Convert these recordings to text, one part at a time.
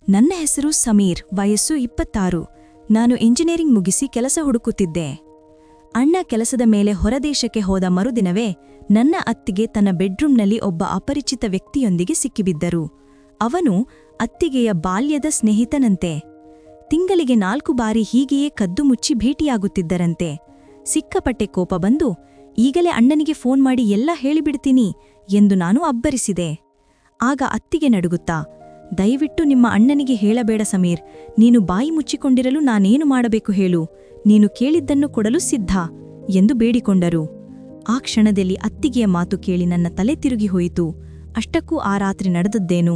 ನನ್ನ ಹೆಸರು ಸಮೀರ್, ವಯಸ್ಸು 26. ನಾನು ಇಂಜಿನಿಯರಿಂಗ್ ಮುಗಿಸಿ ಕೆಲಸ ಹುಡುಕುತ್ತಿದ್ದೆ. ಅಣ್ಣ ಕೆಲಸದ ಮೇಲೆ ಹೊರದೇಶಕ್ಕೆ ಹೋದ ಮರುದಿನವೇ ನನ್ನ ಅತ್ತಿಗೆ ತನ್ನ ಬೆಡ್ರೂಮ್ನಲ್ಲಿ ಒಬ್ಬ ಅಪರಿಚಿತ ವ್ಯಕ್ತಿಯೊಂದಿಗೆ ಸಿಕ್ಕಿಬಿದ್ದರು. ಅವನು ಅತ್ತಿಗೆಯ ಬಾಲ್ಯದ ಸ್ನೇಹಿತನಂತೆ. ತಿಂಗಳಿಗೆ 4 ಬಾರಿ ಹೀಗೆಯೇ ಕದ್ದು ಮುಚ್ಚಿ ಭೇಟಿಯಾಗುತ್ತಿದ್ದರಂತೆ. ಸಿಕ್ಕಾಪಟ್ಟೆ ಕೋಪ ಬಂದು, ಈಗಲೇ ಅಣ್ಣನಿಗೆ ಫೋನ್ ಮಾಡಿ ಎಲ್ಲ ಹೇಳಿಬಿಡ್ತೀನಿ ಎಂದು ನಾನು ಅಬ್ಬರಿಸಿದೆ. ಆಗ ಅತ್ತಿಗೆ ನಡುಗುತ್ತಾ, ದಯವಿಟ್ಟು ನಿಮ್ಮ ಅಣ್ಣನಿಗೆ ಹೇಳಬೇಡ ಸಮೀರ್, ನೀನು ಬಾಯಿ ಮುಚ್ಚಿಕೊಂಡಿರಲು ನಾನೇನು ಮಾಡಬೇಕು ಹೇಳು, ನೀನು ಕೇಳಿದ್ದನ್ನು ಕೊಡಲು ಸಿದ್ಧ ಎಂದು ಬೇಡಿಕೊಂಡರು. ಆ ಕ್ಷಣದಲ್ಲಿ ಅತ್ತಿಗೆಯ ಮಾತು ಕೇಳಿ ನನ್ನ ತಲೆ ತಿರುಗಿ ಹೋಯಿತು. ಅಷ್ಟಕ್ಕೂ ಆ ರಾತ್ರಿ ನಡೆದದ್ದೇನು,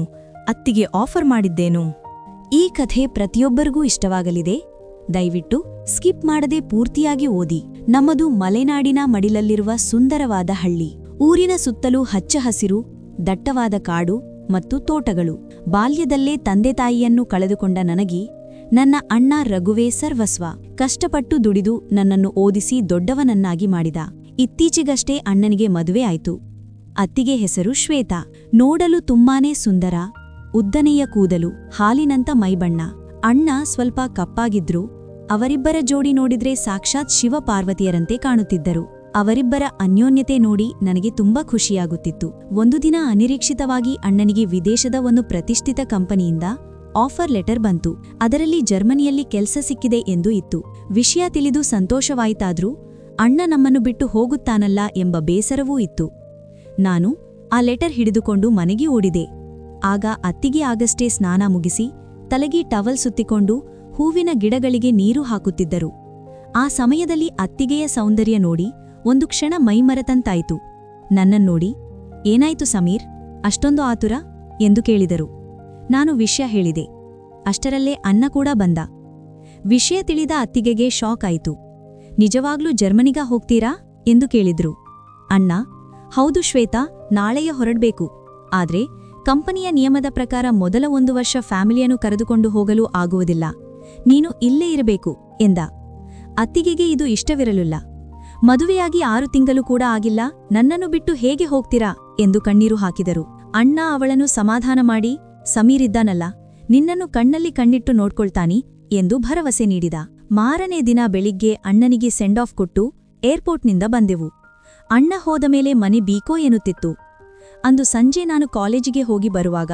ಅತ್ತಿಗೆ ಆಫರ್ ಮಾಡಿದ್ದೇನು? ಈ ಕಥೆ ಪ್ರತಿಯೊಬ್ಬರಿಗೂ ಇಷ್ಟವಾಗಲಿದೆ. ದಯವಿಟ್ಟು ಸ್ಕಿಪ್ ಮಾಡದೆ ಪೂರ್ತಿಯಾಗಿ ಓದಿ. ನಮ್ಮದು ಮಲೆನಾಡಿನ ಮಡಿಲಲ್ಲಿರುವ ಸುಂದರವಾದ ಹಳ್ಳಿ. ಊರಿನ ಸುತ್ತಲೂ ಹಚ್ಚ ಹಸಿರು, ದಟ್ಟವಾದ ಕಾಡು ಮತ್ತು ತೋಟಗಳು. ಬಾಲ್ಯದಲ್ಲೇ ತಂದೆ ತಾಯಿಯನ್ನು ಕಳೆದುಕೊಂಡ ನನಗೆ ನನ್ನ ಅಣ್ಣ ರಘುವೇ ಸರ್ವಸ್ವ. ಕಷ್ಟಪಟ್ಟು ದುಡಿದು ನನ್ನನ್ನು ಓದಿಸಿ ದೊಡ್ಡವನನ್ನಾಗಿ ಮಾಡಿದ. ಇತ್ತೀಚೆಗಷ್ಟೇ ಅಣ್ಣನಿಗೆ ಮದುವೆ ಆಯ್ತು. ಅತ್ತಿಗೆ ಹೆಸರು ಶ್ವೇತಾ. ನೋಡಲು ತುಂಬಾನೇ ಸುಂದರ, ಉದ್ದನೆಯ ಕೂದಲು, ಹಾಲಿನಂತ ಮೈಬಣ್ಣ. ಅಣ್ಣ ಸ್ವಲ್ಪ ಕಪ್ಪಾಗಿದ್ರು. ಅವರಿಬ್ಬರ ಜೋಡಿ ನೋಡಿದ್ರೆ ಸಾಕ್ಷಾತ್ ಶಿವ ಪಾರ್ವತಿಯರಂತೆ ಕಾಣುತ್ತಿದ್ದರು. ಅವರಿಬ್ಬರ ಅನ್ಯೋನ್ಯತೆ ನೋಡಿ ನನಗೆ ತುಂಬಾ ಖುಷಿಯಾಗುತ್ತಿತ್ತು. ಒಂದು ದಿನ ಅನಿರೀಕ್ಷಿತವಾಗಿ ಅಣ್ಣನಿಗೆ ವಿದೇಶದ ಒಂದು ಪ್ರತಿಷ್ಠಿತ ಕಂಪನಿಯಿಂದ ಆಫರ್ ಲೆಟರ್ ಬಂತು. ಅದರಲ್ಲಿ ಜರ್ಮನಿಯಲ್ಲಿ ಕೆಲಸ ಸಿಕ್ಕಿದೆ ಎಂದು ಇತ್ತು. ವಿಷಯ ತಿಳಿದು ಸಂತೋಷವಾಯಿತಾದ್ರೂ ಅಣ್ಣ ನಮ್ಮನ್ನು ಬಿಟ್ಟು ಹೋಗುತ್ತಾನಲ್ಲ ಎಂಬ ಬೇಸರವೂ ಇತ್ತು. ನಾನು ಆ ಲೆಟರ್ ಹಿಡಿದುಕೊಂಡು ಮನೆಗೆ ಓಡಿದೆ. ಆಗ ಅತ್ತಿಗೆ ಆಗಷ್ಟೇ ಸ್ನಾನ ಮುಗಿಸಿ ತಲೆಗೆ ಟವಲ್ ಸುತ್ತಿಕೊಂಡು ಹೂವಿನ ಗಿಡಗಳಿಗೆ ನೀರು ಹಾಕುತ್ತಿದ್ದರು. ಆ ಸಮಯದಲ್ಲಿ ಅತ್ತಿಗೆಯ ಸೌಂದರ್ಯ ನೋಡಿ ಒಂದು ಕ್ಷಣ ಮೈಮರೆತಂತಾಯಿತು. ನನ್ನನ್ನೋಡಿ, ಏನಾಯ್ತು ಸಮೀರ್, ಅಷ್ಟೊಂದು ಆತುರ ಎಂದು ಕೇಳಿದರು. ನಾನು ವಿಷಯ ಹೇಳಿದೆ. ಅಷ್ಟರಲ್ಲೇ ಅಣ್ಣ ಕೂಡ ಬಂದ. ವಿಷಯ ತಿಳಿದ ಅತ್ತಿಗೆಗೆ ಶಾಕ್ ಆಯಿತು. ನಿಜವಾಗ್ಲೂ ಜರ್ಮನಿಗ ಹೋಗ್ತೀರಾ ಎಂದು ಕೇಳಿದ್ರು. ಅಣ್ಣ, ಹೌದು ಶ್ವೇತಾ, ನಾಳೆಯ ಹೊರಡ್ಬೇಕು. ಆದ್ರೆ ಕಂಪನಿಯ ನಿಯಮದ ಪ್ರಕಾರ ಮೊದಲ 1 ವರ್ಷ ಫ್ಯಾಮಿಲಿಯನ್ನು ಕರೆದುಕೊಂಡು ಹೋಗಲು ಆಗುವುದಿಲ್ಲ, ನೀನು ಇಲ್ಲೇ ಇರಬೇಕು ಎಂದ. ಅತ್ತಿಗೆಗೆ ಇದು ಇಷ್ಟವಿರಲಿಲ್ಲ. ಮದುವೆಯಾಗಿ 6 ತಿಂಗಳು ಕೂಡ ಆಗಿಲ್ಲ, ನನ್ನನ್ನು ಬಿಟ್ಟು ಹೇಗೆ ಹೋಗ್ತೀರಾ ಎಂದು ಕಣ್ಣೀರು ಹಾಕಿದರು. ಅಣ್ಣ ಅವಳನ್ನು ಸಮಾಧಾನ ಮಾಡಿ, ಸಮೀರಿದ್ದಾನಲ್ಲ, ನಿನ್ನನ್ನು ಕಣ್ಣಲ್ಲಿ ಕಣ್ಣಿಟ್ಟು ನೋಡ್ಕೊಳ್ತಾನಿ ಎಂದು ಭರವಸೆ ನೀಡಿದ. ಮಾರನೇ ದಿನ ಬೆಳಿಗ್ಗೆ ಅಣ್ಣನಿಗೆ ಸೆಂಡ್ ಆಫ್ ಕೊಟ್ಟು ಏರ್ಪೋರ್ಟ್ನಿಂದ ಬಂದೆವು. ಅಣ್ಣ ಹೋದ ಮೇಲೆ ಮನೆ ಬೀಕೋ ಎನ್ನುತ್ತಿತ್ತು. ಅಂದು ಸಂಜೆ ನಾನು ಕಾಲೇಜಿಗೆ ಹೋಗಿ ಬರುವಾಗ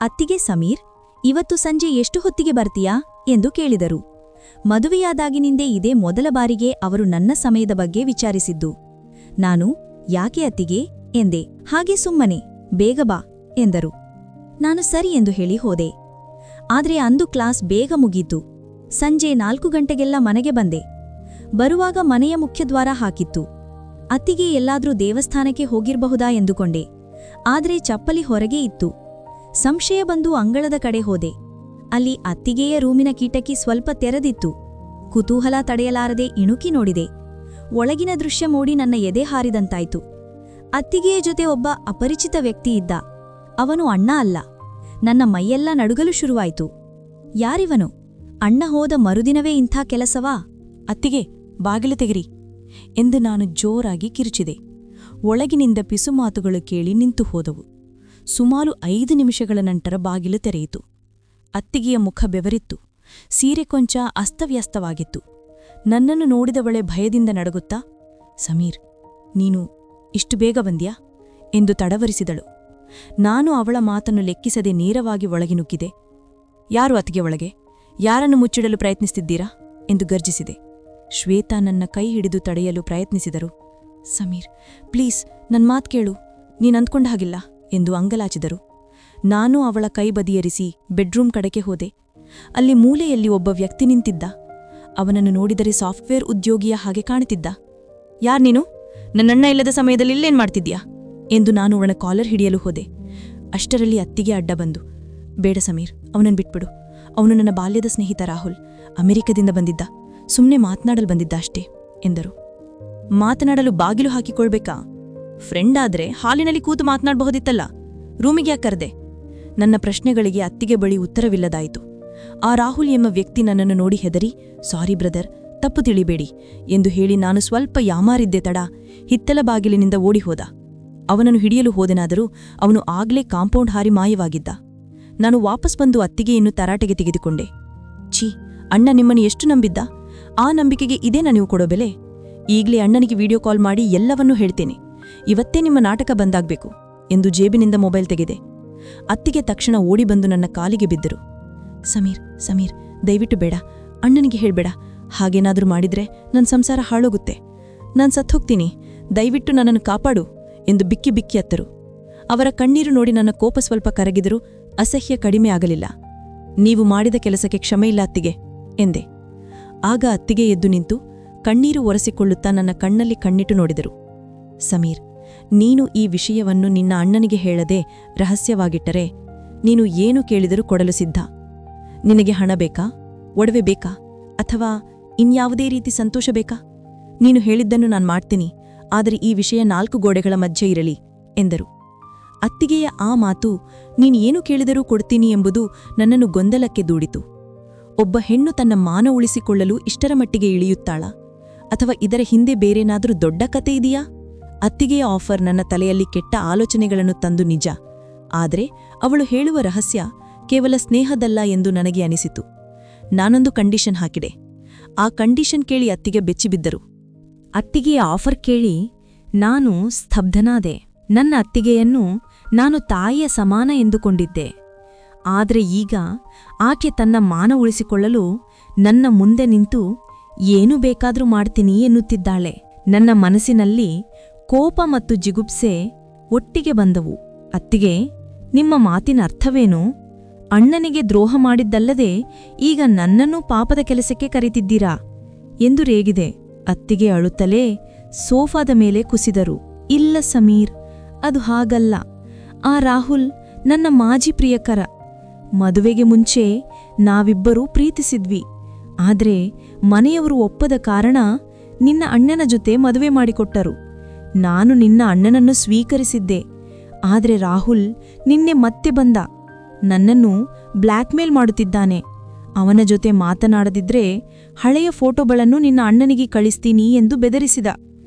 ಅತ್ತಿಗೆ, ಸಮೀರ್, ಇವತ್ತು ಸಂಜೆ ಎಷ್ಟು ಹೊತ್ತಿಗೆ ಬರ್ತೀಯಾ ಎಂದು ಕೇಳಿದರು. ಮದುವೆಯಾದಾಗಿನಿಂದೇ ಇದೇ ಮೊದಲ ಬಾರಿಗೆ ಅವರು ನನ್ನ ಸಮಯದ ಬಗ್ಗೆ ವಿಚಾರಿಸಿದ್ದು. ನಾನು, ಯಾಕೆ ಅತ್ತಿಗೆ ಎಂದೆ. ಹಾಗೆ ಸುಮ್ಮನೆ, ಬೇಗ ಬಾ ಎಂದರು. ನಾನು ಸರಿ ಎಂದು ಹೇಳಿ ಹೋದೆ. ಆದ್ರೆ ಅಂದು ಕ್ಲಾಸ್ ಬೇಗ ಮುಗೀತು. ಸಂಜೆ 4 ಗಂಟೆಗೆಲ್ಲ ಮನೆಗೆ ಬಂದೆ. ಬರುವಾಗ ಮನೆಯ ಮುಖ್ಯದ್ವಾರ ಹಾಕಿತ್ತು. ಅತ್ತಿಗೆ ಎಲ್ಲಾದ್ರೂ ದೇವಸ್ಥಾನಕ್ಕೆ ಹೋಗಿರಬಹುದಾ ಎಂದುಕೊಂಡೆ. ಆದ್ರೆ ಚಪ್ಪಲಿ ಹೊರಗೆ ಇತ್ತು. ಸಂಶಯ ಬಂದು ಅಂಗಳದ ಕಡೆ ಹೋದೆ. ಅಲ್ಲಿ ಅತ್ತಿಗೆಯ ರೂಮಿನ ಕಿಟಕಿ ಸ್ವಲ್ಪ ತೆರೆದಿತ್ತು. ಕುತೂಹಲ ತಡೆಯಲಾರದೆ ಇಣುಕಿ ನೋಡಿದೆ. ಒಳಗಿನ ದೃಶ್ಯ ನೋಡಿ ನನ್ನ ಎದೆ ಹಾರಿದಂತಾಯ್ತು. ಅತ್ತಿಗೆಯ ಜೊತೆ ಒಬ್ಬ ಅಪರಿಚಿತ ವ್ಯಕ್ತಿ ಇದ್ದ. ಅವನು ಅಣ್ಣ ಅಲ್ಲ. ನನ್ನ ಮೈಯೆಲ್ಲ ನಡುಗಲು ಶುರುವಾಯ್ತು. ಯಾರಿವನು? ಅಣ್ಣ ಹೋದ ಮರುದಿನವೇ ಇಂಥ ಕೆಲಸವಾ? ಅತ್ತಿಗೆ, ಬಾಗಿಲು ತೆಗಿರಿ ಎಂದು ನಾನು ಜೋರಾಗಿ ಕಿರುಚಿದೆ. ಒಳಗಿನಿಂದ ಪಿಸುಮಾತುಗಳು ಕೇಳಿ ನಿಂತು ಹೋದವು. ಸುಮಾರು 5 ನಿಮಿಷಗಳ ನಂತರ ಬಾಗಿಲು ತೆರೆಯಿತು. ಅತ್ತಿಗೆಯ ಮುಖ ಬೆವರಿತ್ತು. ಸೀರೆ ಕೊಂಚ ಅಸ್ತವ್ಯಸ್ತವಾಗಿತ್ತು. ನನ್ನನ್ನು ನೋಡಿದವಳೆ ಭಯದಿಂದ ನಡುಗುತ್ತಾ, ಸಮೀರ್, ನೀನು ಇಷ್ಟು ಬೇಗ ಬಂದ್ಯಾ ಎಂದು ತಡವರಿಸಿದಳು. ನಾನು ಅವಳ ಮಾತನ್ನು ಲೆಕ್ಕಿಸದೆ ನೇರವಾಗಿ ಒಳಗೆ ನುಗ್ಗಿದೆ. ಯಾರು ಅತ್ತಿಗೆ ಒಳಗೆ? ಯಾರನ್ನು ಮುಚ್ಚಿಡಲು ಪ್ರಯತ್ನಿಸುತ್ತಿದ್ದೀರಾ ಎಂದು ಗರ್ಜಿಸಿದೆ. ಶ್ವೇತಾ ನನ್ನ ಕೈ ಹಿಡಿದು ತಡೆಯಲು ಪ್ರಯತ್ನಿಸಿದರು. ಸಮೀರ್, ಪ್ಲೀಸ್ ನನ್ ಮಾತ್ ಕೇಳು, ನೀನಂದ್ಕೊಂಡ ಹಾಗಿಲ್ಲ ಎಂದು ಅಂಗಲಾಚಿದರು. ನಾನು ಅವಳ ಕೈ ಬದಿಯರಿಸಿ ಬೆಡ್ರೂಮ್ ಕಡೆಗೆ ಹೋದೆ. ಅಲ್ಲಿ ಮೂಲೆಯಲ್ಲಿ ಒಬ್ಬ ವ್ಯಕ್ತಿ ನಿಂತಿದ್ದ. ಅವನನ್ನು ನೋಡಿದರೆ ಸಾಫ್ಟ್ವೇರ್ ಉದ್ಯೋಗಿಯ ಹಾಗೆ ಕಾಣುತ್ತಿದ್ದ. ಯಾರ್ ನೀನು? ನನ್ನಣ್ಣ ಇಲ್ಲದ ಸಮಯದಲ್ಲಿ ಇಲ್ಲೇನ್ ಮಾಡ್ತಿದ್ಯಾ ಎಂದು ನಾನು ಅವನ ಕಾಲರ್ ಹಿಡಿಯಲು ಹೋದೆ. ಅಷ್ಟರಲ್ಲಿ ಅತ್ತಿಗೆ ಅಡ್ಡ ಬಂದು, ಬೇಡ ಸಮೀರ್, ಅವನನ್ನು ಬಿಟ್ಬಿಡು. ಅವನು ನನ್ನ ಬಾಲ್ಯದ ಸ್ನೇಹಿತ ರಾಹುಲ್, ಅಮೆರಿಕದಿಂದ ಬಂದಿದ್ದ, ಸುಮ್ಮನೆ ಮಾತನಾಡಲು ಬಂದಿದ್ದ ಅಷ್ಟೇ ಎಂದರು. ಮಾತನಾಡಲು ಬಾಗಿಲು ಹಾಕಿಕೊಳ್ಬೇಕಾ? ಫ್ರೆಂಡ್ ಆದ್ರೆ ಹಾಲಿನಲ್ಲಿ ಕೂತು ಮಾತನಾಡಬಹುದಿತ್ತಲ್ಲ, ರೂಮಿಗೆ ಯಾಕೆ ಕರೆದೆ? ನನ್ನ ಪ್ರಶ್ನೆಗಳಿಗೆ ಅತ್ತಿಗೆ ಬಳಿ ಉತ್ತರವಿಲ್ಲದಾಯಿತು. ಆ ರಾಹುಲ್ ಎಂಬ ವ್ಯಕ್ತಿ ನನ್ನನ್ನು ನೋಡಿ ಹೆದರಿ, ಸಾರಿ ಬ್ರದರ್, ತಪ್ಪು ತಿಳಿಬೇಡಿ ಎಂದು ಹೇಳಿ ನಾನು ಸ್ವಲ್ಪ ಯಾಮಾರಿದ್ದೆ ತಡ ಹಿತ್ತಲ ಬಾಗಿಲಿನಿಂದ ಓಡಿಹೋದ. ಅವನನ್ನು ಹಿಡಿಯಲು ಹೋದೆನಾದರೂ ಅವನು ಆಗ್ಲೇ ಕಾಂಪೌಂಡ್ ಹಾರಿ ಮಾಯವಾಗಿದ್ದ. ನಾನು ವಾಪಸ್ ಬಂದು ಅತ್ತಿಗೆಯನ್ನು ತರಾಟೆಗೆ ತೆಗೆದುಕೊಂಡೆ. ಛೀ, ಅಣ್ಣ ನಿಮ್ಮನ್ನು ಎಷ್ಟು ನಂಬಿದ್ದ? ಆ ನಂಬಿಕೆಗೆ ಇದೇನಾ ನೀವು ಕೊಡೋ ಬೆಲೆ? ಈಗಲೇ ಅಣ್ಣನಿಗೆ ವಿಡಿಯೋ ಕಾಲ್ ಮಾಡಿ ಎಲ್ಲವನ್ನೂ ಹೇಳ್ತೇನೆ. ಇವತ್ತೇ ನಿಮ್ಮ ನಾಟಕ ಬಂದಾಗ್ಬೇಕು ಎಂದು ಜೇಬಿನಿಂದ ಮೊಬೈಲ್ ತೆಗೆದೆ. ಅತ್ತಿಗೆ ತಕ್ಷಣ ಓಡಿ ಬಂದು ನನ್ನ ಕಾಲಿಗೆ ಬಿದ್ದರು. ಸಮೀರ್, ದಯವಿಟ್ಟು ಬೇಡ, ಅಣ್ಣನಿಗೆ ಹೇಳ್ಬೇಡ. ಹಾಗೇನಾದ್ರೂ ಮಾಡಿದ್ರೆ ನನ್ನ ಸಂಸಾರ ಹಾಳೋಗುತ್ತೆ. ನಾನ್ ಸತ್ತೋಗ್ತೀನಿ, ದಯವಿಟ್ಟು ನನ್ನನ್ನು ಕಾಪಾಡು ಎಂದು ಬಿಕ್ಕಿ ಬಿಕ್ಕಿ ಅತ್ತರು. ಅವರ ಕಣ್ಣೀರು ನೋಡಿ ನನ್ನ ಕೋಪ ಸ್ವಲ್ಪ ಕರಗಿದರೂ ಅಸಹ್ಯ ಕಡಿಮೆ ಆಗಲಿಲ್ಲ. ನೀವು ಮಾಡಿದ ಕೆಲಸಕ್ಕೆ ಕ್ಷಮೆಯಿಲ್ಲ ಅತ್ತಿಗೆ ಎಂದೆ. ಆಗ ಅತ್ತಿಗೆ ಎದ್ದು ನಿಂತು ಕಣ್ಣೀರು ಒರೆಸಿಕೊಳ್ಳುತ್ತಾ ನನ್ನ ಕಣ್ಣಲ್ಲಿ ಕಣ್ಣಿಟ್ಟು ನೋಡಿದರು. ಸಮೀರ್, ನೀನು ಈ ವಿಷಯವನ್ನು ನಿನ್ನ ಅಣ್ಣನಿಗೆ ಹೇಳದೆ ರಹಸ್ಯವಾಗಿಟ್ಟರೆ ನೀನು ಏನು ಕೇಳಿದರೂ ಕೊಡಲು ಸಿದ್ಧ. ನಿನಗೆ ಹಣ ಬೇಕಾ, ಒಡವೆ ಬೇಕಾ, ಅಥವಾ ಇನ್ಯಾವುದೇ ರೀತಿ ಸಂತೋಷ ಬೇಕಾ? ನೀನು ಹೇಳಿದ್ದನ್ನು ನಾನು ಮಾಡ್ತೀನಿ, ಆದರೆ ಈ ವಿಷಯ 4 ಗೋಡೆಗಳ ಮಧ್ಯೆ ಇರಲಿ ಎಂದರು. ಅತ್ತಿಗೆಯ ಆ ಮಾತು ನೀನು ಏನು ಕೇಳಿದರೂ ಕೊಡ್ತೀನಿ ಎಂಬುದು ನನ್ನನ್ನು ಗೊಂದಲಕ್ಕೆ ದೂಡಿತು. ಒಬ್ಬ ಹೆಣ್ಣು ತನ್ನ ಮಾನ ಉಳಿಸಿಕೊಳ್ಳಲು ಇಷ್ಟರ ಮಟ್ಟಿಗೆ ಇಳಿಯುತ್ತಾಳಾ, ಅಥವಾ ಇದರ ಹಿಂದೆ ಬೇರೇನಾದರೂ ದೊಡ್ಡ ಕತೆ ಇದೆಯಾ? ಅತ್ತಿಗೆಯ ಆಫರ್ ನನ್ನ ತಲೆಯಲ್ಲಿ ಕೆಟ್ಟ ಆಲೋಚನೆಗಳನ್ನು ತಂದು ನಿಜ, ಆದರೆ ಅವಳು ಹೇಳುವ ರಹಸ್ಯ ಕೇವಲ ಸ್ನೇಹದಲ್ಲ ಎಂದು ನನಗೆ ಅನಿಸಿತು. ನಾನೊಂದು ಕಂಡೀಷನ್ ಹಾಕಿದೆ. ಆ ಕಂಡೀಷನ್ ಕೇಳಿ ಅತ್ತಿಗೆ ಬೆಚ್ಚಿಬಿದ್ದರು. ಅತ್ತಿಗೆಯ ಆಫರ್ ಕೇಳಿ ನಾನು ಸ್ತಬ್ಧನಾದೆ. ನನ್ನ ಅತ್ತಿಗೆಯನ್ನು ನಾನು ತಾಯಿಯ ಸಮಾನ ಎಂದುಕೊಂಡಿದ್ದೆ. ಆದರೆ ಈಗ ಆಕೆ ತನ್ನ ಮಾನ ಉಳಿಸಿಕೊಳ್ಳಲು ನನ್ನ ಮುಂದೆ ನಿಂತು ಏನು ಬೇಕಾದ್ರೂ ಮಾಡ್ತೀನಿ ಎನ್ನುತ್ತಿದ್ದಾಳೆ. ನನ್ನ ಮನಸ್ಸಿನಲ್ಲಿ ಕೋಪ ಮತ್ತು ಜಿಗುಪ್ಸೆ ಒಟ್ಟಿಗೆ ಬಂದವು. ಅತ್ತಿಗೆ, ನಿಮ್ಮ ಮಾತಿನ ಅರ್ಥವೇನು? ಅಣ್ಣನಿಗೆ ದ್ರೋಹ ಮಾಡಿದ್ದಲ್ಲದೆ ಈಗ ನನ್ನನ್ನೂ ಪಾಪದ ಕೆಲಸಕ್ಕೆ ಕರೆತಿದ್ದೀರಾ ಎಂದು ರೇಗಿದೆ. ಅತ್ತಿಗೆ ಅಳುತ್ತಲೇ ಸೋಫಾದ ಮೇಲೆ ಕುಸಿದರು. ಇಲ್ಲ ಸಮೀರ್, ಅದು ಹಾಗಲ್ಲ. ಆ ರಾಹುಲ್ ನನ್ನ ಮಾಜಿ ಪ್ರಿಯಕರ. ಮದುವೆಗೆ ಮುಂಚೆ ನಾವಿಬ್ಬರೂ ಪ್ರೀತಿಸಿದ್ವಿ. ಆದ್ರೆ ಮನೆಯವರು ಒಪ್ಪದ ಕಾರಣ ನಿನ್ನ ಅಣ್ಣನ ಜೊತೆ ಮದುವೆ ಮಾಡಿಕೊಟ್ಟರು. ನಾನು ನಿನ್ನ ಅಣ್ಣನನ್ನು ಸ್ವೀಕರಿಸಿದ್ದೆ. ಆದ್ರೆ ರಾಹುಲ್ ನಿನ್ನೆ ಮತ್ತೆ ಬಂದ. ನನ್ನನ್ನು ಬ್ಲ್ಯಾಕ್ಮೇಲ್ ಮಾಡುತ್ತಿದ್ದಾನೆ. ಅವನ ಜೊತೆ ಮಾತನಾಡದಿದ್ರೆ ಹಳೆಯ ಫೋಟೋಗಳನ್ನು ನಿನ್ನ ಅಣ್ಣನಿಗೆ ಕಳಿಸ್ತೀನಿ ಎಂದು ಬೆದರಿಸಿದ.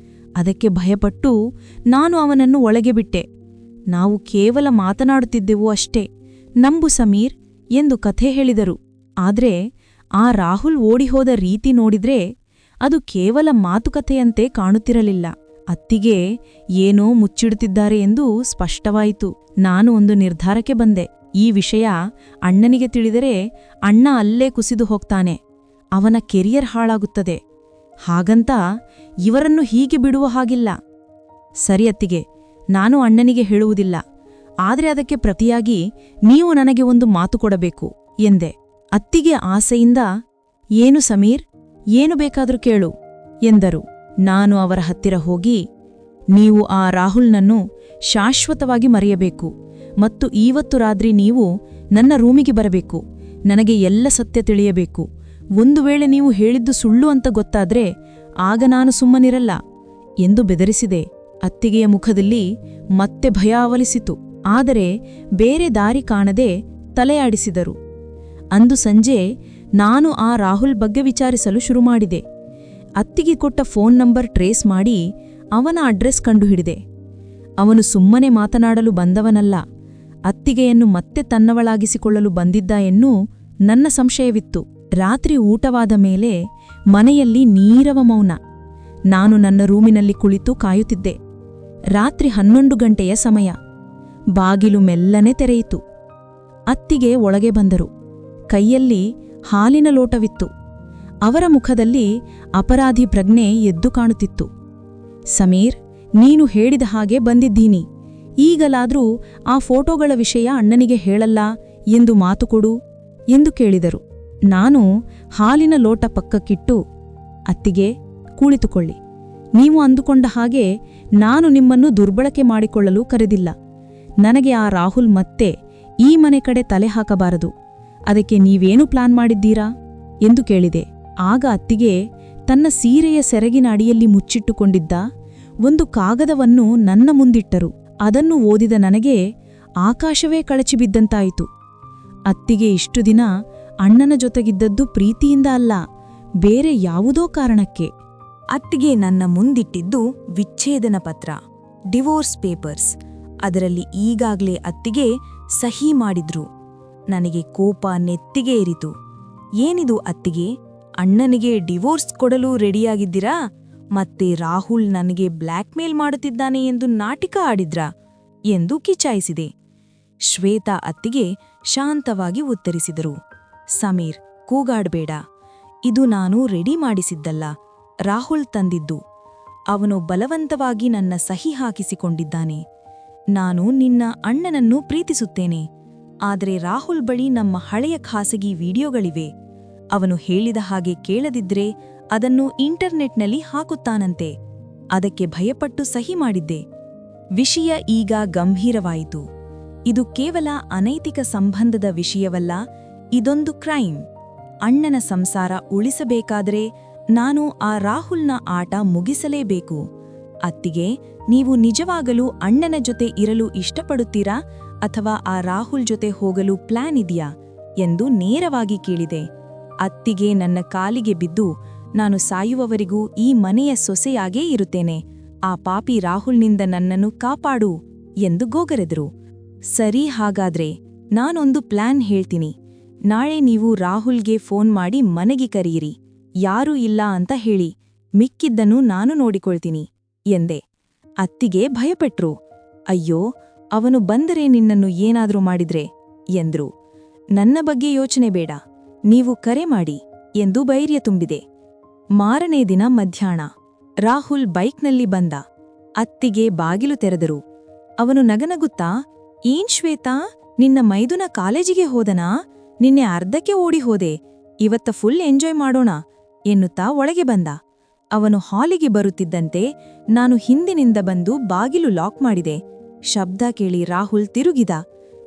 ಅದಕ್ಕೆ ಭಯಪಟ್ಟು ನಾನು ಅವನನ್ನು ಒಳಗೆ ಬಿಟ್ಟೆ. ನಾವು ಕೇವಲ ಮಾತನಾಡುತ್ತಿದ್ದೆವು ಅಷ್ಟೇ, ನಂಬು ಸಮೀರ್ ಎಂದು ಕಥೆ ಹೇಳಿದರು. ಆದ್ರೆ ಆ ರಾಹುಲ್ ಓಡಿಹೋದ ರೀತಿ ನೋಡಿದ್ರೆ ಅದು ಕೇವಲ ಮಾತುಕತೆಯಂತೆ ಕಾಣುತ್ತಿರಲಿಲ್ಲ. ಅತ್ತಿಗೆ ಏನೋ ಮುಚ್ಚಿಡುತ್ತಿದ್ದಾರೆ ಎಂದು ಸ್ಪಷ್ಟವಾಯಿತು. ನಾನು ಒಂದು ನಿರ್ಧಾರಕ್ಕೆ ಬಂದೆ. ಈ ವಿಷಯ ಅಣ್ಣನಿಗೆ ತಿಳಿದರೆ ಅಣ್ಣ ಅಲ್ಲೇ ಕುಸಿದು ಹೋಗ್ತಾನೆ. ಅವನ ಕೆರಿಯರ್ ಹಾಳಾಗುತ್ತದೆ. ಹಾಗಂತ ಇವರನ್ನು ಹೀಗೆ ಬಿಡುವ ಹಾಗಿಲ್ಲ. ಸರಿ ಅತ್ತಿಗೆ, ನಾನು ಅಣ್ಣನಿಗೆ ಹೇಳುವುದಿಲ್ಲ. ಆದರೆ ಅದಕ್ಕೆ ಪ್ರತಿಯಾಗಿ ನೀವು ನನಗೆ ಒಂದು ಮಾತು ಕೊಡಬೇಕು ಎಂದೆ. ಅತ್ತಿಗೆ ಆಸೆಯಿಂದ, ಏನು ಸಮೀರ್, ಏನು ಬೇಕಾದ್ರೂ ಕೇಳು ಎಂದರು. ನಾನು ಅವರ ಹತ್ತಿರ ಹೋಗಿ, ನೀವು ಆ ರಾಹುಲ್ನನ್ನು ಶಾಶ್ವತವಾಗಿ ಮರೆಯಬೇಕು ಮತ್ತು ಇವತ್ತು ರಾತ್ರಿ ನೀವು ನನ್ನ ರೂಮಿಗೆ ಬರಬೇಕು. ನನಗೆ ಎಲ್ಲ ಸತ್ಯ ತಿಳಿಯಬೇಕು. ಒಂದು ವೇಳೆ ನೀವು ಹೇಳಿದ್ದು ಸುಳ್ಳು ಅಂತ ಗೊತ್ತಾದ್ರೆ ಆಗ ನಾನು ಸುಮ್ಮನಿರಲ್ಲ ಎಂದು ಬೆದರಿಸಿದೆ. ಅತ್ತಿಗೆಯ ಮುಖದಲ್ಲಿ ಮತ್ತೆ ಭಯ ಆವಲಿಸಿತು. ಆದರೆ ಬೇರೆ ದಾರಿ ಕಾಣದೆ ತಲೆಯಾಡಿಸಿದರು. ಅಂದು ಸಂಜೆ ನಾನು ಆ ರಾಹುಲ್ ಬಗ್ಗೆ ವಿಚಾರಿಸಲು ಶುರುಮಾಡಿದೆ. ಅತ್ತಿಗೆ ಕೊಟ್ಟ ಫೋನ್ ನಂಬರ್ ಟ್ರೇಸ್ ಮಾಡಿ ಅವನ ಅಡ್ರೆಸ್ ಕಂಡುಹಿಡಿದೆ. ಅವನು ಸುಮ್ಮನೆ ಮಾತನಾಡಲು ಬಂದವನಲ್ಲ, ಅತ್ತಿಗೆಯನ್ನು ಮತ್ತೆ ತನ್ನವಳಾಗಿಸಿಕೊಳ್ಳಲು ಬಂದಿದ್ದ ಎನ್ನೂ ನನ್ನ ಸಂಶಯವಿತ್ತು. ರಾತ್ರಿ ಊಟವಾದ ಮೇಲೆ ಮನೆಯಲ್ಲಿ ನೀರವ ಮೌನ. ನಾನು ನನ್ನ ರೂಮಿನಲ್ಲಿ ಕುಳಿತು ಕಾಯುತ್ತಿದ್ದೆ. ರಾತ್ರಿ 11 ಗಂಟೆಯ ಸಮಯ. ಬಾಗಿಲು ಮೆಲ್ಲನೆ ತೆರೆಯಿತು. ಅತ್ತಿಗೆ ಒಳಗೆ ಬಂದರು. ಕೈಯಲ್ಲಿ ಹಾಲಿನ ಲೋಟವಿತ್ತು. ಅವರ ಮುಖದಲ್ಲಿ ಅಪರಾಧಿ ಪ್ರಜ್ಞೆ ಎದ್ದು ಕಾಣುತ್ತಿತ್ತು. ಸಮೀರ್, ನೀನು ಹೇಳಿದ ಹಾಗೆ ಬಂದಿದ್ದೀನಿ. ಈಗಲಾದ್ರೂ ಆ ಫೋಟೋಗಳ ವಿಷಯ ಅಣ್ಣನಿಗೆ ಹೇಳಲ್ಲ ಎಂದು ಮಾತು ಕೊಡು ಎಂದು ಕೇಳಿದರು. ನಾನು ಹಾಲಿನ ಲೋಟ ಪಕ್ಕಕ್ಕಿಟ್ಟು, ಅತ್ತಿಗೆ, ಕುಳಿತುಕೊಳ್ಳಿ. ನೀವು ಅಂದುಕೊಂಡ ಹಾಗೆ ನಾನು ನಿಮ್ಮನ್ನು ದುರ್ಬಳಕೆ ಮಾಡಿಕೊಳ್ಳಲು ಕರೆದಿಲ್ಲ. ನನಗೆ ಆ ರಾಹುಲ್ ಮತ್ತೆ ಈ ಮನೆ ಕಡೆ ತಲೆ ಹಾಕಬಾರದು. ಅದಕ್ಕೆ ನೀವೇನು ಪ್ಲಾನ್ ಮಾಡಿದ್ದೀರಾ ಎಂದು ಕೇಳಿದೆ. ಆಗ ಅತ್ತಿಗೆ ತನ್ನ ಸೀರೆಯ ಸೆರಗಿನ ಅಡಿಯಲ್ಲಿ ಮುಚ್ಚಿಟ್ಟುಕೊಂಡಿದ್ದ ಒಂದು ಕಾಗದವನ್ನು ನನ್ನ ಮುಂದಿಟ್ಟರು. ಅದನ್ನು ಓದಿದ ನನಗೆ ಆಕಾಶವೇ ಕಳಚಿಬಿದ್ದಂತಾಯಿತು. ಅತ್ತಿಗೆ ಇಷ್ಟು ದಿನ ಅಣ್ಣನ ಜೊತೆಗಿದ್ದದ್ದು ಪ್ರೀತಿಯಿಂದ ಅಲ್ಲ, ಬೇರೆ ಯಾವುದೋ ಕಾರಣಕ್ಕೆ. ಅತ್ತಿಗೆ ನನ್ನ ಮುಂದಿಟ್ಟಿದ್ದು ವಿಚ್ಛೇದನ ಪತ್ರ, ಡಿವೋರ್ಸ್ ಪೇಪರ್ಸ್. ಅದರಲ್ಲಿ ಈಗಾಗ್ಲೇ ಅತ್ತಿಗೆ ಸಹಿ ಮಾಡಿದ್ರು. ನನಗೆ ಕೋಪ ನೆತ್ತಿಗೆ ಏರಿತು. ಏನಿದು ಅತ್ತಿಗೆ, ಅಣ್ಣನಿಗೆ ಡಿವೋರ್ಸ್ ಕೊಡಲು ರೆಡಿಯಾಗಿದ್ದೀರಾ? ಮತ್ತೆ ರಾಹುಲ್ ನನಗೆ ಬ್ಲ್ಯಾಕ್ಮೇಲ್ ಮಾಡುತ್ತಿದ್ದಾನೆ ಎಂದು ನಾಟಕ ಆಡಿದ್ರಾ ಎಂದು ಕಿಚಾಯಿಸಿದೆ. ಶ್ವೇತಾ ಅತ್ತಿಗೆ ಶಾಂತವಾಗಿ ಉತ್ತರಿಸಿದರು. ಸಮೀರ್, ಕೂಗಾಡ್ಬೇಡ. ಇದು ನಾನು ರೆಡಿ ಮಾಡಿಸಿದ್ದಲ್ಲ, ರಾಹುಲ್ ತಂದಿದ್ದು. ಅವನು ಬಲವಂತವಾಗಿ ನನ್ನ ಸಹಿ ಹಾಕಿಸಿಕೊಂಡಿದ್ದಾನೆ. ನಾನು ನಿನ್ನ ಅಣ್ಣನನ್ನು ಪ್ರೀತಿಸುತ್ತೇನೆ, ಆದರೆ ರಾಹುಲ್ ಬಳಿ ನಮ್ಮ ಹಳೆಯ ಖಾಸಗಿ ವಿಡಿಯೋಗಳಿವೆ. ಅವನು ಹೇಳಿದ ಹಾಗೆ ಕೇಳದಿದ್ರೆ ಅದನ್ನು ಇಂಟರ್ನೆಟ್ನಲ್ಲಿ ಹಾಕುತ್ತಾನಂತೆ. ಅದಕ್ಕೆ ಭಯಪಟ್ಟು ಸಹಿ ಮಾಡಿದ್ದೆ. ವಿಷಯ ಈಗ ಗಂಭೀರವಾಯಿತು. ಇದು ಕೇವಲ ಅನೈತಿಕ ಸಂಬಂಧದ ವಿಷಯವಲ್ಲ, ಇದೊಂದು ಕ್ರೈಮ್. ಅಣ್ಣನ ಸಂಸಾರ ಉಳಿಸಬೇಕಾದರೆ ನಾನು ಆ ರಾಹುಲ್ನ ಆಟ ಮುಗಿಸಲೇಬೇಕು. ಅತ್ತಿಗೆ, ನೀವು ನಿಜವಾಗಲೂ ಅಣ್ಣನ ಜೊತೆ ಇರಲು ಇಷ್ಟಪಡುತ್ತೀರಾ ಅಥವಾ ಆ ರಾಹುಲ್ ಜೊತೆ ಹೋಗಲು ಪ್ಲಾನ್ ಇದೆಯಾ ಎಂದು ನೇರವಾಗಿ ಕೇಳಿದೆ. ಅತ್ತಿಗೆ ನನ್ನ ಕಾಲಿಗೆ ಬಿದ್ದು, ನಾನು ಸಾಯುವವರೆಗೂ ಈ ಮನೆಯ ಸೊಸೆಯಾಗೇ ಇರುತ್ತೇನೆ, ಆ ಪಾಪಿ ರಾಹುಲ್ನಿಂದ ನನ್ನನ್ನು ಕಾಪಾಡು ಎಂದು ಗೋಗರೆದರು. ಸರಿ, ಹಾಗಾದ್ರೆ ನಾನೊಂದು ಪ್ಲಾನ್ ಹೇಳ್ತೀನಿ. ನಾಳೆ ನೀವು ರಾಹುಲ್ಗೆ ಫೋನ್ ಮಾಡಿ ಮನೆಗೆ ಕರೆಯಿರಿ. ಯಾರೂ ಇಲ್ಲ ಅಂತ ಹೇಳಿ, ಮಿಕ್ಕಿದ್ದನ್ನು ನಾನು ನೋಡಿಕೊಳ್ತೀನಿ ಎಂದೆ. ಅತ್ತಿಗೆ ಭಯಪಟ್ರು. ಅಯ್ಯೋ, ಅವನು ಬಂದರೆ ನಿನ್ನನ್ನು ಏನಾದ್ರೂ ಮಾಡಿದ್ರೆ ಎಂದ್ರು. ನನ್ನ ಬಗ್ಗೆ ಯೋಚನೆ ಬೇಡ, ನೀವು ಕರೆ ಮಾಡಿ ಎಂದು ಧೈರ್ಯ ತುಂಬಿದೆ. ಮಾರನೇ ದಿನ ಮಧ್ಯಾಹ್ನ ರಾಹುಲ್ ಬೈಕ್ನಲ್ಲಿ ಬಂದ. ಅತ್ತಿಗೆ ಬಾಗಿಲು ತೆರೆದರು. ಅವನು ನಗನಗುತ್ತಾ, ಏನ್ ಶ್ವೇತಾ, ನಿನ್ನ ಮೈದುನ ಕಾಲೇಜಿಗೆ ಹೋದನಾ? ನಿನ್ನೆ ಅರ್ಧಕ್ಕೆ ಓಡಿ ಹೋದೆ, ಇವತ್ತ ಫುಲ್ ಎಂಜಾಯ್ ಮಾಡೋಣ ಎನ್ನುತ್ತಾ ಒಳಗೆ ಬಂದ. ಅವನು ಹಾಲಿಗೆ ಬರುತ್ತಿದ್ದಂತೆ ನಾನು ಹಿಂದಿನಿಂದ ಬಂದು ಬಾಗಿಲು ಲಾಕ್ ಮಾಡಿದೆ. ಶಬ್ದ ಕೇಳಿ ರಾಹುಲ್ ತಿರುಗಿದ.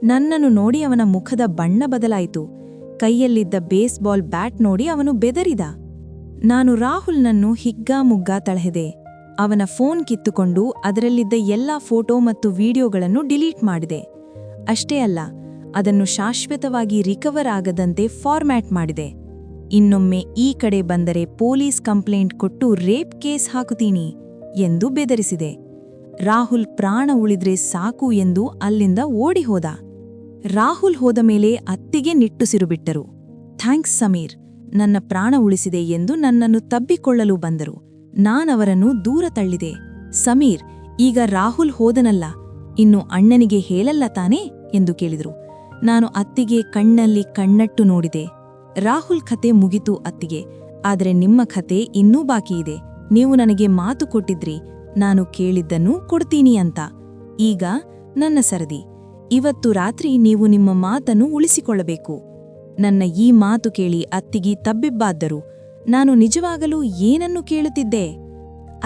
ನನ್ನನ್ನು ನೋಡಿ ಅವನ ಮುಖದ ಬಣ್ಣ ಬದಲಾಯಿತು. ಕೈಯಲ್ಲಿದ್ದ ಬೇಸ್ಬಾಲ್ ಬ್ಯಾಟ್ ನೋಡಿ ಅವನು ಬೆದರಿದ. ನಾನು ರಾಹುಲ್ನನ್ನು ಹಿಗ್ಗಾಮುಗ್ಗಾ ತಳೆದೆ. ಅವನ ಫೋನ್ ಕಿತ್ತುಕೊಂಡು ಅದರಲ್ಲಿದ್ದ ಎಲ್ಲಾ ಫೋಟೋ ಮತ್ತು ವಿಡಿಯೋಗಳನ್ನು ಡಿಲೀಟ್ ಮಾಡಿದೆ. ಅಷ್ಟೇ ಅಲ್ಲ, ಅದನ್ನು ಶಾಶ್ವತವಾಗಿ ರಿಕವರ್ ಆಗದಂತೆ ಫಾರ್ಮ್ಯಾಟ್ ಮಾಡಿದೆ. ಇನ್ನೊಮ್ಮೆ ಈ ಕಡೆ ಬಂದರೆ ಪೊಲೀಸ್ ಕಂಪ್ಲೇಂಟ್ ಕೊಟ್ಟು ರೇಪ್ ಕೇಸ್ ಹಾಕುತ್ತೀನಿ ಎಂದು ಬೆದರಿಸಿದೆ. ರಾಹುಲ್ ಪ್ರಾಣ ಉಳಿದ್ರೆ ಸಾಕು ಎಂದು ಅಲ್ಲಿಂದ ಓಡಿ ಹೋದ. ರಾಹುಲ್ ಹೋದ ಮೇಲೆ ಅತ್ತಿಗೆ ನಿಟ್ಟುಸಿರು ಬಿಟ್ಟರು. ಥ್ಯಾಂಕ್ಸ್ ಸಮೀರ್, ನನ್ನ ಪ್ರಾಣ ಉಳಿಸಿದೆ ಎಂದು ನನ್ನನ್ನು ತಬ್ಬಿಕೊಳ್ಳಲು ಬಂದರು. ನಾನವರನ್ನು ದೂರ ತಳ್ಳಿದೆ. ಸಮೀರ್, ಈಗ ರಾಹುಲ್ ಹೋದನಲ್ಲ, ಇನ್ನು ಅಣ್ಣನಿಗೆ ಹೇಳಲ್ಲ ತಾನೇ ಎಂದು ಕೇಳಿದರು. ನಾನು ಅತ್ತಿಗೆ ಕಣ್ಣಲ್ಲಿ ಕಣ್ಣಟ್ಟು ನೋಡಿದೆ. ರಾಹುಲ್ ಕತೆ ಮುಗಿತು ಅತ್ತಿಗೆ, ಆದರೆ ನಿಮ್ಮ ಕತೆ ಇನ್ನೂ ಬಾಕಿಯಿದೆ. ನೀವು ನನಗೆ ಮಾತು ಕೊಟ್ಟಿದ್ರಿ, ನಾನು ಕೇಳಿದ್ದನ್ನು ಕೊಡ್ತೀನಿ ಅಂತ. ಈಗ ನನ್ನ ಸರದಿ. ಇವತ್ತು ರಾತ್ರಿ ನೀವು ನಿಮ್ಮ ಮಾತನ್ನು ಉಳಿಸಿಕೊಳ್ಳಬೇಕು. ನನ್ನ ಈ ಮಾತು ಕೇಳಿ ಅತ್ತಿಗೆ ತಬ್ಬಿಬ್ಬಾದ್ದರು. ನಾನು ನಿಜವಾಗಲೂ ಏನನ್ನು ಕೇಳುತ್ತಿದ್ದೆ?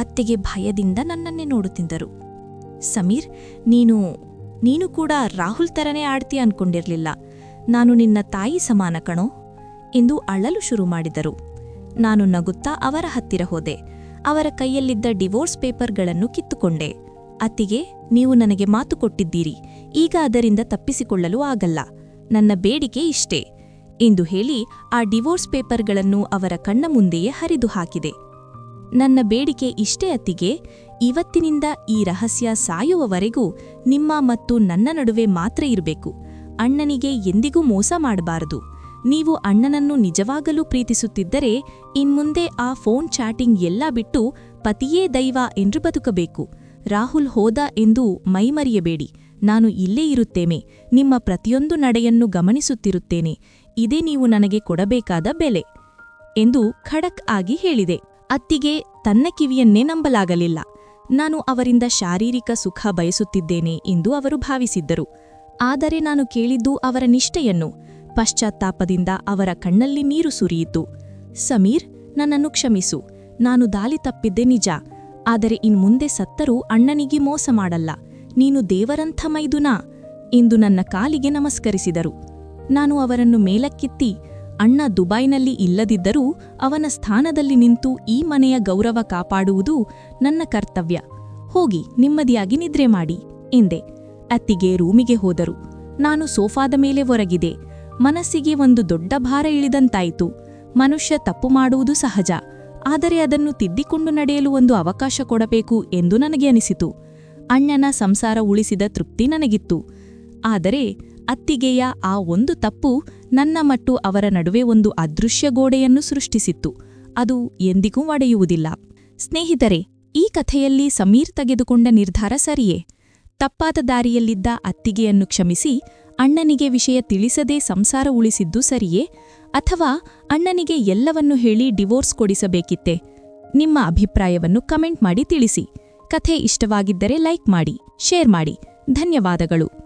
ಅತ್ತಿಗೆ ಭಯದಿಂದ ನನ್ನನ್ನೇ ನೋಡುತ್ತಿದ್ದರು. ಸಮೀರ್, ನೀನು ಕೂಡ ರಾಹುಲ್ ತರನೇ ಆಡ್ತೀಯ ಅನ್ಕೊಂಡಿರ್ಲಿಲ್ಲ. ನಾನು ನಿನ್ನ ತಾಯಿ ಸಮಾನ ಕಣೋ ಎಂದು ಅಳಲು ಶುರು ಮಾಡಿದರು. ನಾನು ನಗುತ್ತಾ ಅವರ ಹತ್ತಿರ ಹೋದೆ. ಅವರ ಕೈಯಲ್ಲಿದ್ದ ಡಿವೋರ್ಸ್ ಪೇಪರ್ಗಳನ್ನು ಕಿತ್ತುಕೊಂಡೆ. ಅತ್ತಿಗೆ, ನೀವು ನನಗೆ ಮಾತು ಕೊಟ್ಟಿದ್ದೀರಿ, ಈಗ ಅದರಿಂದ ತಪ್ಪಿಸಿಕೊಳ್ಳಲು ಆಗಲ್ಲ. ನನ್ನ ಬೇಡಿಕೆ ಇಷ್ಟೇ ಎಂದು ಹೇಳಿ ಆ ಡಿವೋರ್ಸ್ ಪೇಪರ್ಗಳನ್ನು ಅವರ ಕಣ್ಣ ಮುಂದೆಯೇ ಹರಿದು ಹಾಕಿದೆ. ನನ್ನ ಬೇಡಿಕೆ ಇಷ್ಟೇ ಅತ್ತಿಗೆ, ಇವತ್ತಿನಿಂದ ಈ ರಹಸ್ಯ ಸಾಯುವವರೆಗೂ ನಿಮ್ಮ ಮತ್ತು ನನ್ನ ನಡುವೆ ಮಾತ್ರ ಇರಬೇಕು. ಅಣ್ಣನಿಗೆ ಎಂದಿಗೂ ಮೋಸ ಮಾಡಬಾರದು. ನೀವು ಅಣ್ಣನನ್ನು ನಿಜವಾಗಲೂ ಪ್ರೀತಿಸುತ್ತಿದ್ದರೆ ಇನ್ಮುಂದೆ ಆ ಫೋನ್ ಚಾಟಿಂಗ್ ಎಲ್ಲ ಬಿಟ್ಟು ಪತಿಯೇ ದೈವ ಎಂದು ಬದುಕಬೇಕು. ರಾಹುಲ್ ಹೋದ ಎಂದು ಮೈಮರೆಯಬೇಡಿ. ನಾನು ಇಲ್ಲೇ ಇರುತ್ತೇನೆ, ನಿಮ್ಮ ಪ್ರತಿಯೊಂದು ನಡೆಯನ್ನು ಗಮನಿಸುತ್ತಿರುತ್ತೇನೆ. ಇದೇ ನೀವು ನನಗೆ ಕೊಡಬೇಕಾದ ಬೆಲೆ ಎಂದು ಖಡಕ್ ಆಗಿ ಹೇಳಿದೆ. ಅತ್ತಿಗೆ ತನ್ನ ಕಿವಿಯನ್ನೇ ನಂಬಲಾಗಲಿಲ್ಲ. ನಾನು ಅವರಿಂದ ಶಾರೀರಿಕ ಸುಖ ಬಯಸುತ್ತಿದ್ದೇನೆ ಎಂದು ಅವರು ಭಾವಿಸಿದ್ದರು. ಆದರೆ ನಾನು ಕೇಳಿದ್ದು ಅವರ ನಿಷ್ಠೆಯನ್ನು. ಪಶ್ಚಾತ್ತಾಪದಿಂದ ಅವರ ಕಣ್ಣಲ್ಲಿ ನೀರು ಸುರಿಯಿತು. ಸಮೀರ್, ನನ್ನನ್ನು ಕ್ಷಮಿಸು. ನಾನು ದಾಲಿ ತಪ್ಪಿದ್ದೆ ನಿಜ, ಆದರೆ ಇನ್ಮುಂದೆ ಸತ್ತರೂ ಅಣ್ಣನಿಗೆ ಮೋಸ ಮಾಡಲ್ಲ. ನೀನು ದೇವರಂಥ ಮೈದುನಾ ಎಂದು ನನ್ನ ಕಾಲಿಗೆ ನಮಸ್ಕರಿಸಿದರು. ನಾನು ಅವರನ್ನು ಮೇಲಕ್ಕೆತ್ತಿ, ಅಣ್ಣ ದುಬೈನಲ್ಲಿ ಇಲ್ಲದಿದ್ದರೂ ಅವನ ಸ್ಥಾನದಲ್ಲಿ ನಿಂತು ಈ ಮನೆಯ ಗೌರವ ಕಾಪಾಡುವುದು ನನ್ನ ಕರ್ತವ್ಯ. ಹೋಗಿ ನೆಮ್ಮದಿಯಾಗಿ ನಿದ್ರೆ ಮಾಡಿ ಎಂದೆ. ಅತ್ತಿಗೆ ರೂಮಿಗೆ ಹೋದರು. ನಾನು ಸೋಫಾದ ಮೇಲೆ ಒರಗಿದೆ. ಮನಸ್ಸಿಗೆ ಒಂದು ದೊಡ್ಡ ಭಾರ ಇಳಿದಂತಾಯಿತು. ಮನುಷ್ಯ ತಪ್ಪು ಮಾಡುವುದು ಸಹಜ, ಆದರೆ ಅದನ್ನು ತಿದ್ದಿಕೊಂಡು ನಡೆಯಲು ಒಂದು ಅವಕಾಶ ಕೊಡಬೇಕು ಎಂದು ನನಗೆ ಅನಿಸಿತು. ಅಣ್ಣನ ಸಂಸಾರ ಉಳಿಸಿದ ತೃಪ್ತಿ ನನಗಿತ್ತು. ಆದರೆ ಅತ್ತಿಗೆಯ ಆ ಒಂದು ತಪ್ಪು ನನ್ನ ಮತ್ತು ಅವರ ನಡುವೆ ಒಂದು ಅದೃಶ್ಯ ಗೋಡೆಯನ್ನು ಸೃಷ್ಟಿಸಿತ್ತು. ಅದು ಎಂದಿಗೂ ಒಡೆಯುವುದಿಲ್ಲ. ಸ್ನೇಹಿತರೆ, ಈ ಕಥೆಯಲ್ಲಿ ಸಮೀರ್ ತೆಗೆದುಕೊಂಡ ನಿರ್ಧಾರ ಸರಿಯೇ? ತಪ್ಪಾದ ದಾರಿಯಲ್ಲಿದ್ದ ಅತ್ತಿಗೆಯನ್ನು ಕ್ಷಮಿಸಿ ಅಣ್ಣನಿಗೆ ವಿಷಯ ತಿಳಿಸದೇ ಸಂಸಾರ ಉಳಿಸಿದ್ದು ಸರಿಯೇ? ಅಥವಾ ಅಣ್ಣನಿಗೆ ಎಲ್ಲವನ್ನೂ ಹೇಳಿ ಡಿವೋರ್ಸ್ ಕೊಡಿಸಬೇಕಿತ್ತೆ? ನಿಮ್ಮ ಅಭಿಪ್ರಾಯವನ್ನು ಕಮೆಂಟ್ ಮಾಡಿ ತಿಳಿಸಿ. ಕಥೆ ಇಷ್ಟವಾಗಿದ್ದರೆ ಲೈಕ್ ಮಾಡಿ, ಶೇರ್ ಮಾಡಿ. ಧನ್ಯವಾದಗಳು.